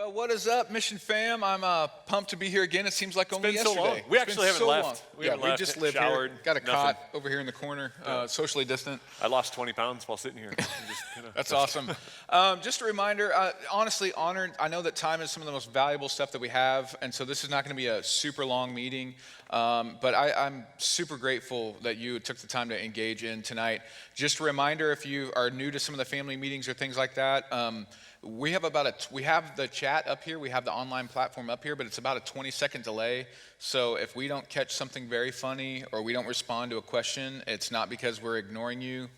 Well, what is up, Mission Fam? I'm pumped to be here again. It seems like only been so yesterday. long. We It's actually been haven't so left. long. We Yeah, haven't we left, just live showered, here. Got a nothing. cot over here in the corner, socially distant. I lost 20 pounds while sitting here. That's awesome. Just a reminder, honestly honored. I know that time is some of the most valuable stuff that we have, and so this is not going to be a super long meeting, but I'm super grateful that you took the time to engage in tonight. Just a reminder, if you are new to some of the family meetings or things like that, we have the chat up here, we have the online platform up here, but it's about a 20-second delay. So if we don't catch something very funny or we don't respond to a question, it's not because we're ignoring you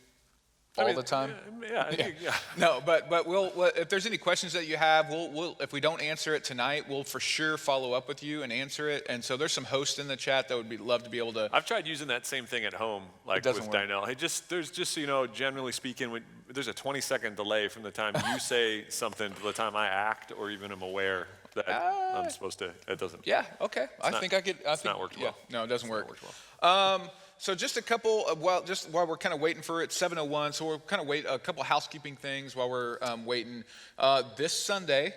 all the time. Yeah. No, but we'll if there's any questions that you have, we'll if we don't answer it tonight, we'll for sure follow up with you and answer it. And so there's some hosts in the chat that would love to be able to. I've tried using that same thing at home, like with Dynel. Hey, there's just so you know, generally speaking, there's a 20-second delay from the time you say something to the time I act or even am aware that I'm supposed to. It doesn't. Yeah. Okay. It's not worked well. No, it doesn't work. Well. So just a couple of, just while we're kind of waiting for it, 7:01, so we're kind of a couple housekeeping things while we're waiting. This Sunday,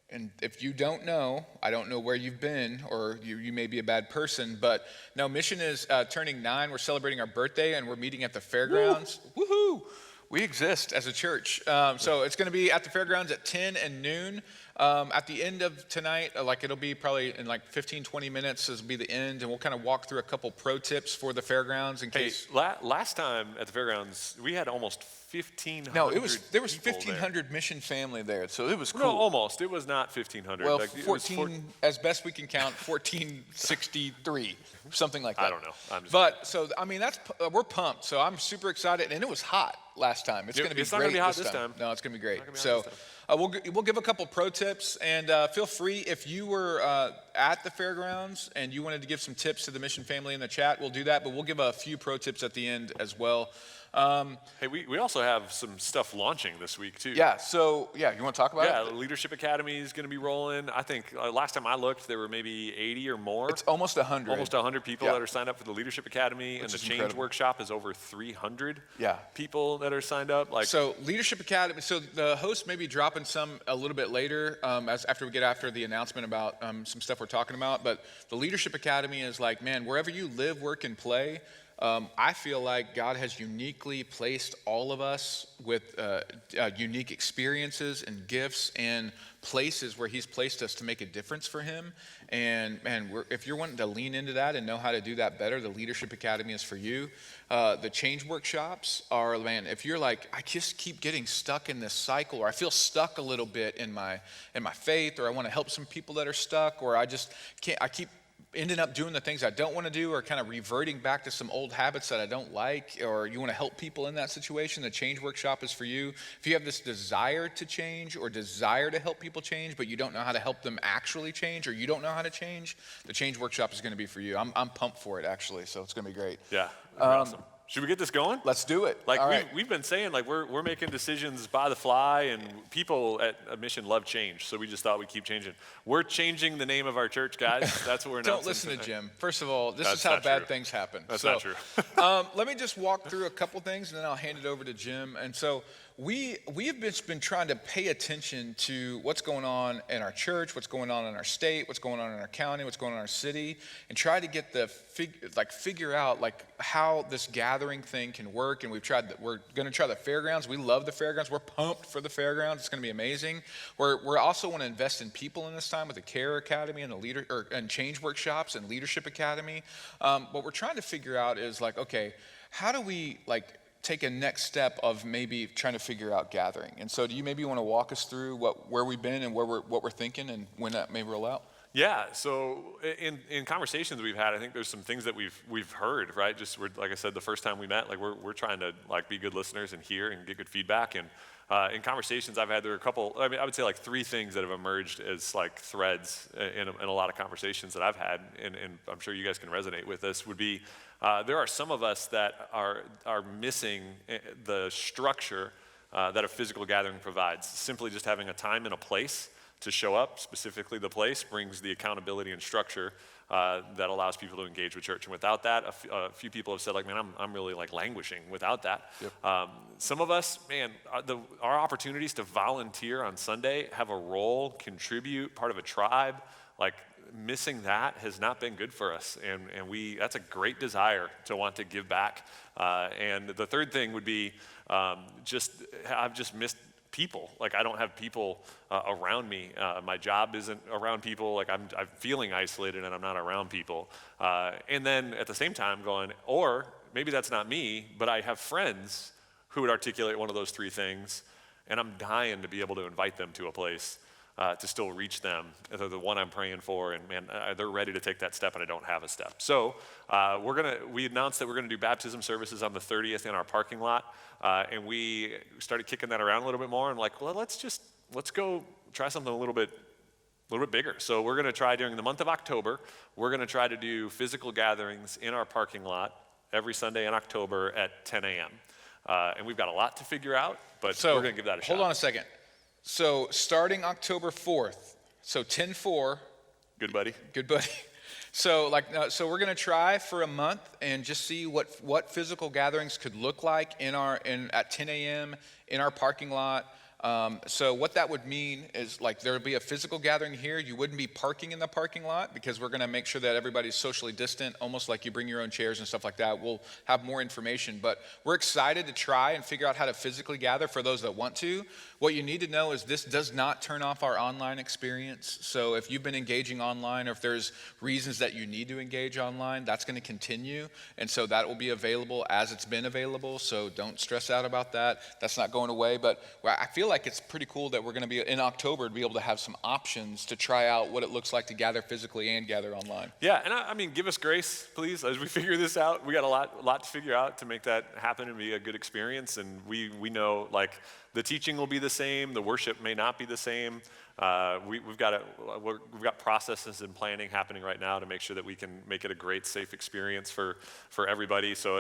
and if you don't know, I don't know where you've been, or you may be a bad person, but no, Mission is turning 9. We're celebrating our birthday, and we're meeting at the Fairgrounds. Woohoo! We exist as a church. So it's going to be at the Fairgrounds at 10 and noon. At the end of tonight, it'll be probably in like 15, 20 minutes, this will be the end, and we'll kind of walk through a couple pro tips for the Fairgrounds in case. Last time at the Fairgrounds, we had almost 1,500. No, there was 1,500 there. Mission family there, so it was cool. No, almost. It was not 1,500. Well, 14, as best we can count, 1463, something like that. I don't know. But so I mean, we're pumped. So I'm super excited, and it was hot last time. It's going to be It's great not going to be hot this time. No, it's going to be great. So we'll give a couple pro tips, and feel free if you were at the Fairgrounds and you wanted to give some tips to the Mission family in the chat, we'll do that. But we'll give a few pro tips at the end as well. Hey, we also have some stuff launching this week too. Yeah, so you want to talk about it? Yeah, the Leadership Academy is going to be rolling. I think last time I looked, there were maybe 80 or more. It's almost 100. Almost 100 people that are signed up for the Leadership Academy, and the Change incredible. Workshop is over 300 Yeah. people that are signed up. So Leadership Academy, so the host may be dropping some a little bit later after we get after the announcement about some stuff we're talking about, but the Leadership Academy is like, man, wherever you live, work, and play, I feel like God has uniquely placed all of us with unique experiences and gifts and places where he's placed us to make a difference for him. And man, if you're wanting to lean into that and know how to do that better, the Leadership Academy is for you. The Change Workshops are, man, if you're like, I just keep getting stuck in this cycle, or I feel stuck a little bit in my faith, or I want to help some people that are stuck, or I keep ending up doing the things I don't want to do, or kind of reverting back to some old habits that I don't like, or you want to help people in that situation, the Change Workshop is for you. If you have this desire to change or desire to help people change, but you don't know how to help them actually change, or you don't know how to change, the Change Workshop is going to be for you. I'm pumped for it, actually, so it's going to be great. Yeah, awesome. Should we get this going? Let's do it. We've been saying, we're making decisions by the fly, and people at a Mission love change, so we just thought we'd keep changing. We're changing the name of our church, guys. That's what we're announcing. Don't listen to Jim. First of all, this That's is how not bad true. things happen. That's not true. Let me just walk through a couple things, and then I'll hand it over to Jim. And so we have been trying to pay attention to what's going on in our church, what's going on in our state, what's going on in our county, what's going on in our city, and try to get figure out how this gathering thing can work. And we're going to try the Fairgrounds. We love the Fairgrounds. We're pumped for the Fairgrounds. It's going to be amazing. We're also want to invest in people in this time with the Care Academy and and Change Workshops and Leadership Academy. What we're trying to figure out is okay, how do we take a next step of maybe trying to figure out gathering? And so do you maybe want to walk us through where we've been and what we're thinking and when that may roll out? Yeah, so in conversations we've had, I think there's some things that we've heard, right? Like I said, the first time we met, we're trying to be good listeners and hear and get good feedback. And in conversations I've had, there are a couple, I would say 3 things that have emerged as threads in a lot of conversations that I've had, and I'm sure you guys can resonate with this, would be there are some of us that are missing the structure that a physical gathering provides. Simply just having a time and a place to show up, specifically the place, brings the accountability and structure that allows people to engage with church. And without that, a few people have said, like, man, I'm really like languishing without that. Yep. Some of us, man, our opportunities to volunteer on Sunday, have a role, contribute, part of a tribe, like missing that has not been good for us. And that's a great desire to want to give back. And the third thing would be I've just missed people. Like, I don't have people around me. My job isn't around people. Like, I'm feeling isolated and I'm not around people. And then at the same time going, or maybe that's not me, but I have friends who would articulate one of those three things, and I'm dying to be able to invite them to a place to still reach them. They're the one I'm praying for, and man, they're ready to take that step, and I don't have a step. So we announced that we're gonna do baptism services on the 30th in our parking lot, and we started kicking that around a little bit more, and like, well, let's go try something a little bit bigger. So we're gonna try during the month of October, we're gonna try to do physical gatherings in our parking lot every Sunday in October at 10 a.m. And we've got a lot to figure out, but we're gonna give that a shot. Hold on a second. So starting October 4th, so 10-4. Good buddy. Good buddy. So we're gonna try for a month and just see what physical gatherings could look like at 10 a.m. in our parking lot. So what that would mean is, like, there would be a physical gathering here. You wouldn't be parking in the parking lot because we're going to make sure that everybody's socially distant, almost like you bring your own chairs and stuff like that. We'll have more information, but we're excited to try and figure out how to physically gather for those that want to. What you need to know is this does not turn off our online experience. So if you've been engaging online, or if there's reasons that you need to engage online, that's going to continue. And so that will be available as it's been available. So don't stress out about that. That's not going away. But I feel like it's pretty cool that we're going to be in October to be able to have some options to try out what it looks like to gather physically and gather online. Yeah, and I mean, give us grace, please, as we figure this out. We got a lot to figure out to make that happen and be a good experience. And we know, like, the teaching will be the same. The worship may not be the same. We've got processes and planning happening right now to make sure that we can make it a great, safe experience for everybody. So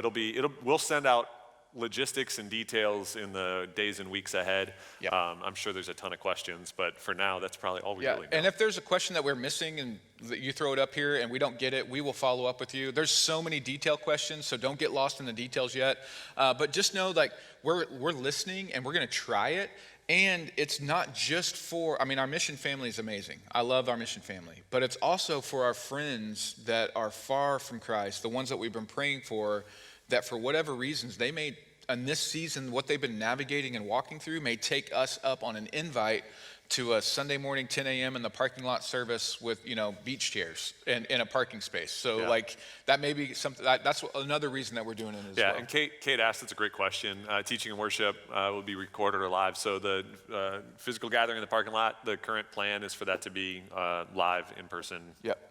we'll send out logistics and details in the days and weeks ahead. Yep. I'm sure there's a ton of questions, but for now, that's probably all we really know. And if there's a question that we're missing and that you throw it up here and we don't get it, we will follow up with you. There's so many detailed questions, so don't get lost in the details yet. But just know, like, we're listening and we're going to try it. And it's not just our mission family is amazing. I love our mission family. But it's also for our friends that are far from Christ, the ones that we've been praying for, that for whatever reasons, they may, in this season, what they've been navigating and walking through may take us up on an invite to a Sunday morning 10 a.m. in the parking lot service with, beach chairs and in a parking space. So like, that may be something, that's another reason that we're doing it as well. Yeah, and Kate asked, it's a great question. Teaching and worship will be recorded or live. So the physical gathering in the parking lot, the current plan is for that to be live, in-person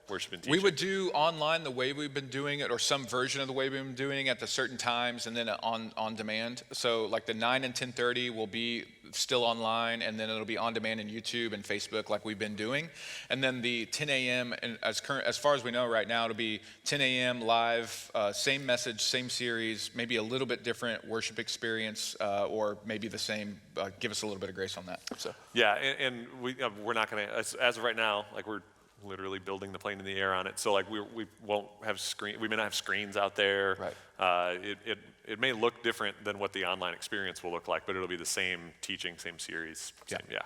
worship and teaching. We would do online the way we've been doing it, or some version of the way we've been doing it at the certain times, and then on demand. So like the 9 and 10:30 will be still online, and then it'll be on demand in YouTube and Facebook like we've been doing. And then the 10 a.m. and as far as we know right now, it'll be 10 a.m. live, same message, same series, maybe a little bit different worship experience, or maybe the same. Give us a little bit of grace on that. So yeah, and we're not going to, as of right now, like, we're literally building the plane in the air on it. So like, we won't have we may not have screens out there. Right. It may look different than what the online experience will look like, but it'll be the same teaching, same series. Yep.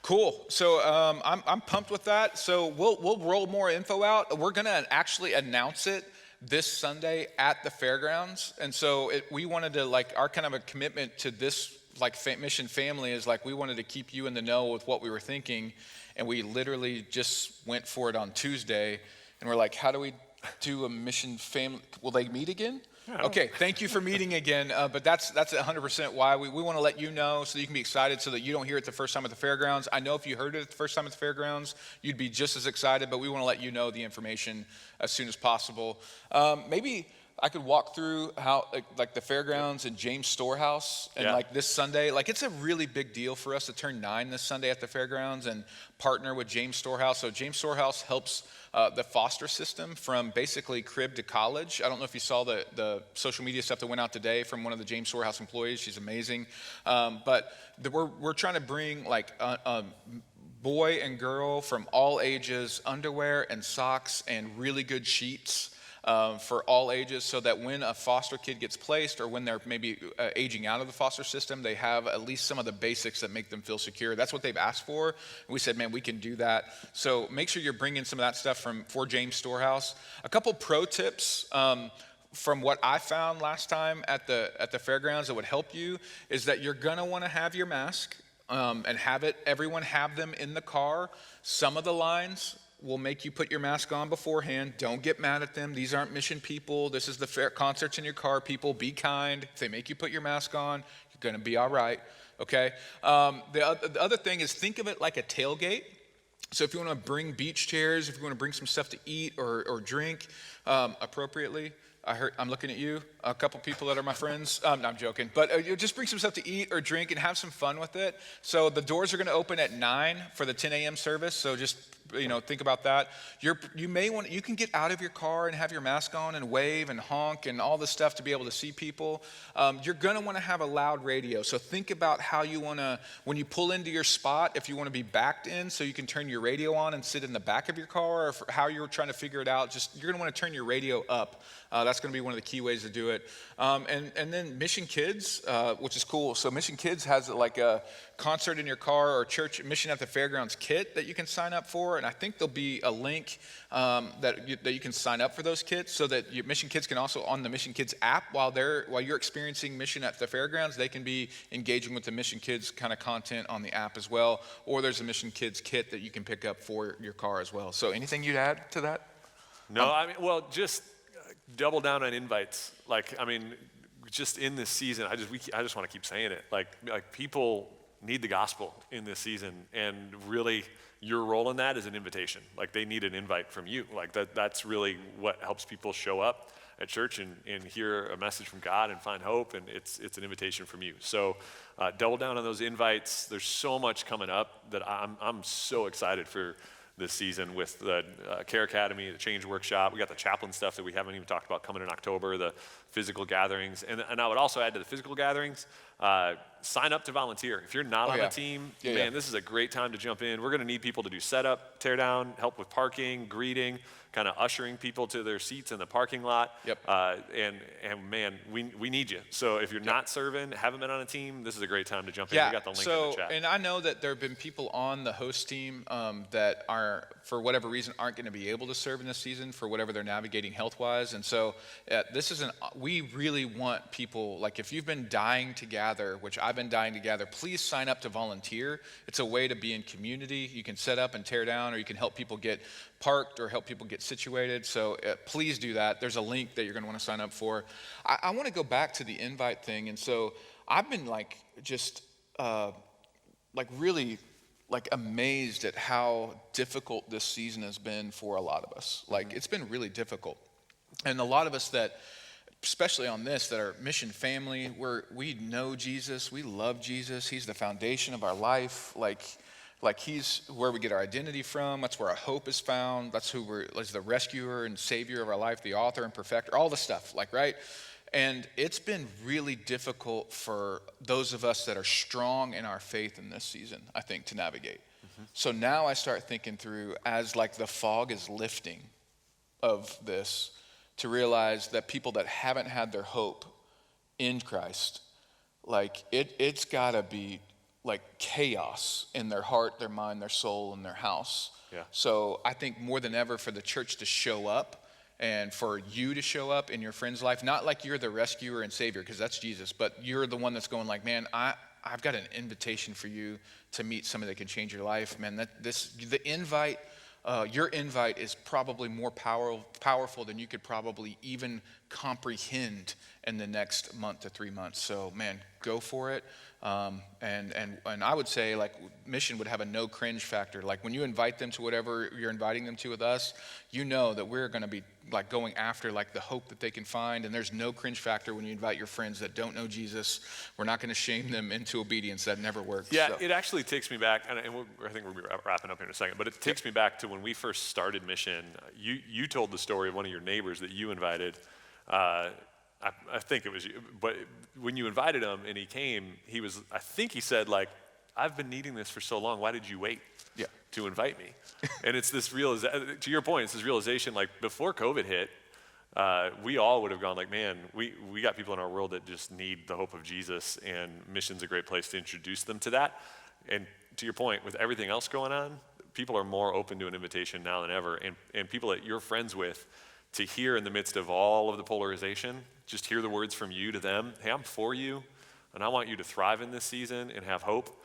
Cool. So I'm pumped with that. So we'll roll more info out. We're gonna actually announce it this Sunday at the Fairgrounds. And so we wanted to, like, our kind of a commitment to this, like, mission family is, like, we wanted to keep you in the know with what we were thinking. And we literally just went for it on Tuesday, and we're like, how do we do a mission family? Will they meet again? Yeah. Okay, thank you for meeting again, but that's 100% why we want to let you know, so you can be excited, so that you don't hear it the first time at the Fairgrounds. I know if you heard it the first time at the Fairgrounds, you'd be just as excited, but we want to let you know the information as soon as possible. Maybe I could walk through how, like the Fairgrounds and James Storehouse, and like this Sunday, like, it's a really big deal for us to turn 9 this Sunday at the Fairgrounds and partner with James Storehouse. So James Storehouse helps the foster system from basically crib to college. I don't know if you saw the social media stuff that went out today from one of the James Storehouse employees. She's amazing. But we're trying to bring, like, boy and girl from all ages, underwear and socks and really good sheets for all ages, so that when a foster kid gets placed or when they're maybe aging out of the foster system, they have at least some of the basics that make them feel secure. That's what they've asked for. And we said, man, we can do that. So make sure you're bringing some of that stuff from For James Storehouse. A couple pro tips from what I found last time at the fairgrounds that would help you is that you're gonna wanna have your mask and everyone have them in the car. Some of the lines will make you put your mask on beforehand. Don't get mad at them. These aren't mission people. This is the fair concerts in your car. People, be kind. If they make you put your mask on, you're gonna be all right, okay? The other thing is, think of it like a tailgate. So if you wanna bring beach chairs, if you wanna bring some stuff to eat or drink appropriately, I'm looking at you, a couple people that are my friends. No, I'm joking. But you just bring some stuff to eat or drink and have some fun with it. So the doors are going to open at 9 for the 10 a.m. service. So just, think about that. You can get out of your car and have your mask on and wave and honk and all this stuff to be able to see people. You're going to want to have a loud radio. So think about how you want to, when you pull into your spot, if you want to be backed in so you can turn your radio on and sit in the back of your car, or how you're trying to figure it out, you're going to want to turn your radio up. That's going to be one of the key ways to do it. And then Mission Kids, which is cool. So Mission Kids has like a concert in your car or church mission at the fairgrounds kit that you can sign up for. And I think there'll be a link that you can sign up for those kits, so that your Mission Kids can also, on the Mission Kids app, while you're experiencing mission at the fairgrounds, they can be engaging with the Mission Kids kind of content on the app as well. Or there's a Mission Kids kit that you can pick up for your car as well. So anything you'd add to that? No, just double down on invites. Just in this season, I just want to keep saying it. Like people need the gospel in this season, and really your role in that is an invitation. Like they need an invite from you. Like that's really what helps people show up at church and hear a message from God and find hope, and it's an invitation from you. So double down on those invites. There's so much coming up that I'm so excited for this season, with the Care Academy, the Change Workshop. We got the chaplain stuff that we haven't even talked about coming in October, the physical gatherings. And I would also add to the physical gatherings, sign up to volunteer. If you're not on a team, this is a great time to jump in. We're gonna need people to do setup, tear down, help with parking, greeting, kind of ushering people to their seats in the parking lot. Yep. And man, we need you. So if you're not serving, haven't been on a team, this is a great time to jump in. We got the link in the chat. And I know that there have been people on the host team that are, for whatever reason, aren't going to be able to serve in this season for whatever they're navigating health-wise. And so we really want people, like if you've been dying to gather, which I've been dying to gather, please sign up to volunteer. It's a way to be in community. You can set up and tear down, or you can help people get parked or help people get situated. So please do that. There's a link that you're going to want to sign up for. I want to go back to the invite thing. And so I've been really amazed at how difficult this season has been for a lot of us. Like it's been really difficult. And a lot of us that, especially on this, that are mission family, we know Jesus, we love Jesus. He's the foundation of our life. Like he's where we get our identity from. That's where our hope is found. That's he's the rescuer and savior of our life, the author and perfecter, all the stuff, right? And it's been really difficult for those of us that are strong in our faith in this season, I think, to navigate. Mm-hmm. So now I start thinking through, as like the fog is lifting of this, to realize that people that haven't had their hope in Christ, like it's gotta be like chaos in their heart, their mind, their soul, and their house. Yeah. So I think more than ever for the church to show up, and for you to show up in your friend's life, not like you're the rescuer and savior, because that's Jesus, but you're the one that's going like, man, I've got an invitation for you to meet somebody that can change your life. Man, your invite is probably more powerful than you could probably even comprehend in the next month to 3 months. So man, go for it. And I would say like mission would have a no cringe factor. Like when you invite them to whatever you're inviting them to with us, you know that we're going to be like going after like the hope that they can find. And there's no cringe factor when you invite your friends that don't know Jesus. We're not going to shame them into obedience. That never works. Yeah, so. It actually takes me back, and I think we'll be wrapping up here in a second, but it takes me back to when we first started mission. You told the story of one of your neighbors that you invited. I think it was you, but when you invited him and he came, I think he said like, I've been needing this for so long. Why did you wait Yeah. to invite me? And it's this to your point, it's this realization, like before COVID hit, we all would have gone like, man, we got people in our world that just need the hope of Jesus, and mission's a great place to introduce them to that. And to your point, with everything else going on, people are more open to an invitation now than ever. And people that you're friends with, to hear in the midst of all of the polarization, just hear the words from you to them. Hey, I'm for you, and I want you to thrive in this season and have hope.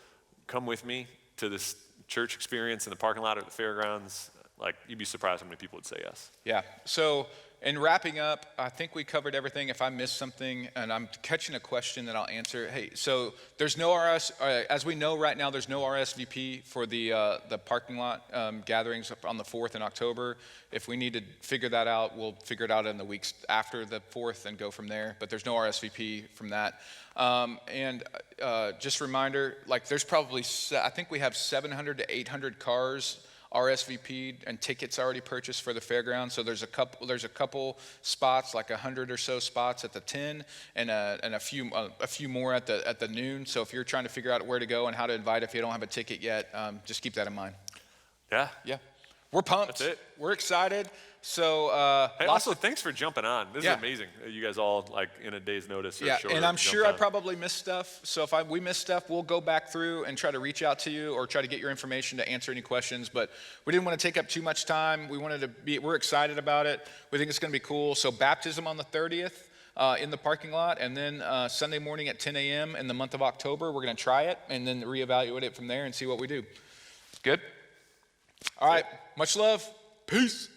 Come with me to this church experience in the parking lot at the fairgrounds. Like, you'd be surprised how many people would say yes. Yeah. So in wrapping up, I think we covered everything. If I missed something and I'm catching a question that I'll answer. Hey, so there's no as we know right now, there's no RSVP for the parking lot gatherings on the 4th in October. If we need to figure that out, we'll figure it out in the weeks after the 4th and go from there. But there's no RSVP from that. Just a reminder, like there's probably, I think we have 700 to 800 cars RSVP'd and tickets already purchased for the fairgrounds. So there's a couple spots, like 100 or so spots at the 10, and a few more at the noon. So if you're trying to figure out where to go and how to invite, if you don't have a ticket yet, just keep that in mind. Yeah. We're pumped. That's it. We're excited. So hey, also thanks for jumping on. This is amazing. You guys all like in a day's notice. And I'm sure I probably missed stuff. So if we missed stuff, we'll go back through and try to reach out to you or try to get your information to answer any questions. But we didn't want to take up too much time. We're excited about it. We think it's going to be cool. So baptism on the 30th. In the parking lot, and then Sunday morning at 10 a.m. in the month of October, we're going to try it and then reevaluate it from there and see what we do. Good? All right. Much love. Peace.